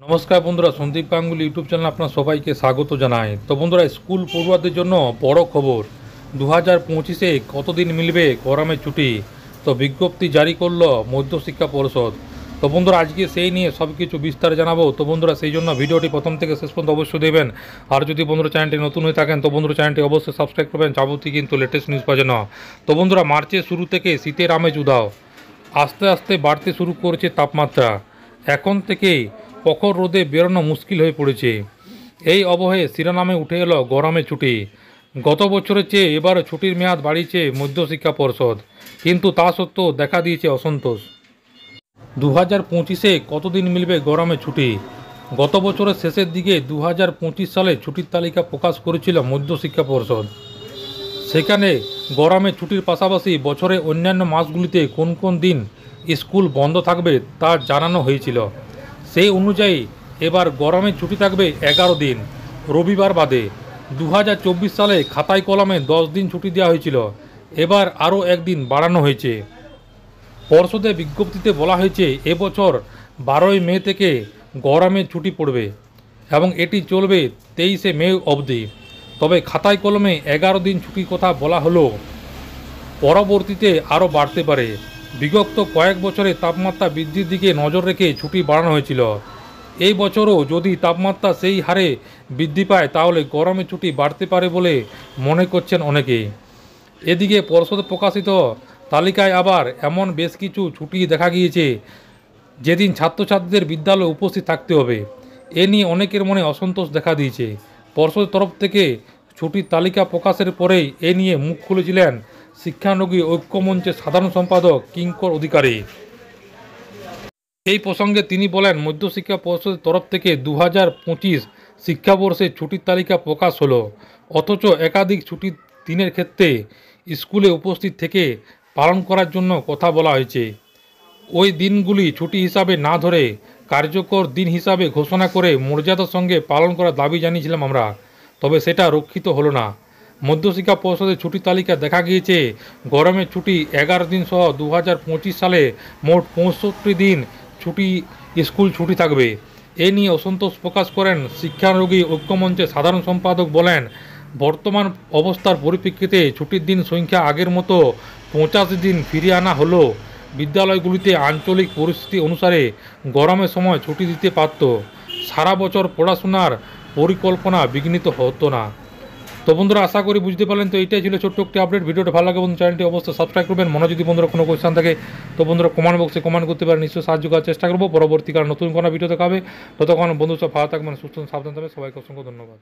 নমস্কার বন্ধুরা, Sandeep Ganguly YouTube channel আপনার সবাইকে স্বাগত জানাই। তো বন্ধুরা, স্কুল পড়ুয়াদের জন্য বড় খবর। 2025-এ কতদিন মিলবে গরমের ছুটি? তো বিজ্ঞপ্তি জারি করলো মধ্যশিক্ষা পরিষদ। তো বন্ধুরা, আজকে সেই নিয়ে সব কিছু বিস্তারে জানাবো। তো বন্ধুরা, সেই জন্য ভিডিওটি প্রথম থেকে শেষ পর্যন্ত অবশ্যই দেবেন। আর যদি বন্ধুরা চ্যানেলটি নতুন হয়ে থাকেন তো বন্ধুরা চ্যানেলটি অবশ্যই সাবস্ক্রাইব করবেন যাবতীয় কিন্তু লেটেস্ট নিউজ পাওয়ার জন্য। তো বন্ধুরা, মার্চের শুরু থেকে শীতের আমেজ উধাও, আস্তে আস্তে বাড়তে শুরু করেছে তাপমাত্রা। এখন থেকেই প্রখর রোদে বেরোনো মুশকিল হয়ে পড়েছে। এই অবহে শিরোনামে উঠে এলো গরমে ছুটি। গত বছরের চেয়ে এবার ছুটির মেয়াদ বাড়িয়েছে মধ্যশিক্ষা পর্ষদ, কিন্তু তা সত্ত্বেও দেখা দিয়েছে অসন্তোষ। 2025-এ কতদিন মিলবে গরমে ছুটি? গত বছরের শেষের দিকে 2025 সালে ছুটির তালিকা প্রকাশ করেছিল মধ্যশিক্ষা পর্ষদ। সেখানে গরমে ছুটির পাশাপাশি বছরের অন্যান্য মাসগুলিতে কোন কোন দিন স্কুল বন্ধ থাকবে তা জানানো হয়েছিল। সেই অনুযায়ী এবার গরমের ছুটি থাকবে 11 দিন, রবিবার বাদে। 2024 সালে খাতায় কলমে 10 দিন ছুটি দেওয়া হয়েছিল, এবার আরও একদিন বাড়ানো হয়েছে। পর্ষদের বিজ্ঞপ্তিতে বলা হয়েছে এবছর 12ই মে থেকে গরমের ছুটি পড়বে এবং এটি চলবে 23শে মে অবধি। তবে খাতায় কলমে 11 দিন ছুটির কথা বলা হলো, পরবর্তীতে আরও বাড়তে পারে। বিগত কয়েক বছরে তাপমাত্রা বৃদ্ধির দিকে নজর রেখে ছুটি বাড়ানো হয়েছিল। এই বছরও যদি তাপমাত্রা সেই হারে বৃদ্ধি পায় তাহলে গরমের ছুটি বাড়তে পারে বলে মনে করছেন অনেকেই। এদিকে পর্ষদ প্রকাশিত তালিকায় আবার এমন বেশ কিছু ছুটি দেখা গিয়েছে যেদিন ছাত্রছাত্রীদের বিদ্যালয়ে উপস্থিত থাকতে হবে। এ নিয়ে অনেকের মনে অসন্তোষ দেখা দিয়েছে। পর্ষদের তরফ থেকে ছুটির তালিকা প্রকাশের পরেই এ নিয়ে মুখ খুলেছিলেন শিক্ষানবী ঐক্যমঞ্চের সাধারণ সম্পাদক কিঙ্কর অধিকারী। এই প্রসঙ্গে তিনি বলেন, মধ্যশিক্ষা পর্ষদের তরফ থেকে 2025 শিক্ষাবর্ষের ছুটির তালিকা প্রকাশ হলো, অথচ একাধিক ছুটির দিনের ক্ষেত্রে স্কুলে উপস্থিত থেকে পালন করার জন্য কথা বলা হয়েছে। ওই দিনগুলি ছুটি হিসাবে না ধরে কার্যকর দিন হিসাবে ঘোষণা করে মর্যাদার সঙ্গে পালন করার দাবি জানিয়েছিলাম আমরা, তবে সেটা রক্ষিত হলো না। মধ্যশিক্ষা পর্ষদের ছুটির তালিকা দেখা গিয়েছে গরমের ছুটি 11 দিন সহ 2025 সালে মোট 65 দিন ছুটি স্কুল ছুটি থাকবে। এ নিয়ে অসন্তোষ প্রকাশ করেন শিক্ষানবী ঐক্যমঞ্চের সাধারণ সম্পাদক। বলেন, বর্তমান অবস্থার পরিপ্রেক্ষিতে ছুটির দিন সংখ্যা আগের মতো 85 দিন ফিরিয়ে আনা হলো বিদ্যালয়গুলিতে আঞ্চলিক পরিস্থিতি অনুসারে গরমের সময় ছুটি দিতে পারত। সারা বছর পড়াশোনার পরিকল্পনা বিঘ্নিত হতো না। তো বন্ধুরা, আশা করি বুঝতে পারলেন। তো এইটাই ছিল ছোট্ট একটি আপডেট। ভিডিওটা ভালো লাগে বন্ধু চ্যানেলটি অবশ্যই সাবস্ক্রাইব করবেন। মনে যদি বন্ধুরা কোনো কোয়েশ্চেন থাকে তো বন্ধুরা কমেন্ট বক্সে কমেন্ট করতে পারেন, নিশ্চয়ই সাহায্য করার চেষ্টা করবো। পরবর্তীকালে নতুন কোনো ভিডিও দেখাবে। ততক্ষণ বন্ধু সব ভালো থাকবেন, সুস্থ সাবধান থাকবেন। সবাইকে অসংখ্য ধন্যবাদ।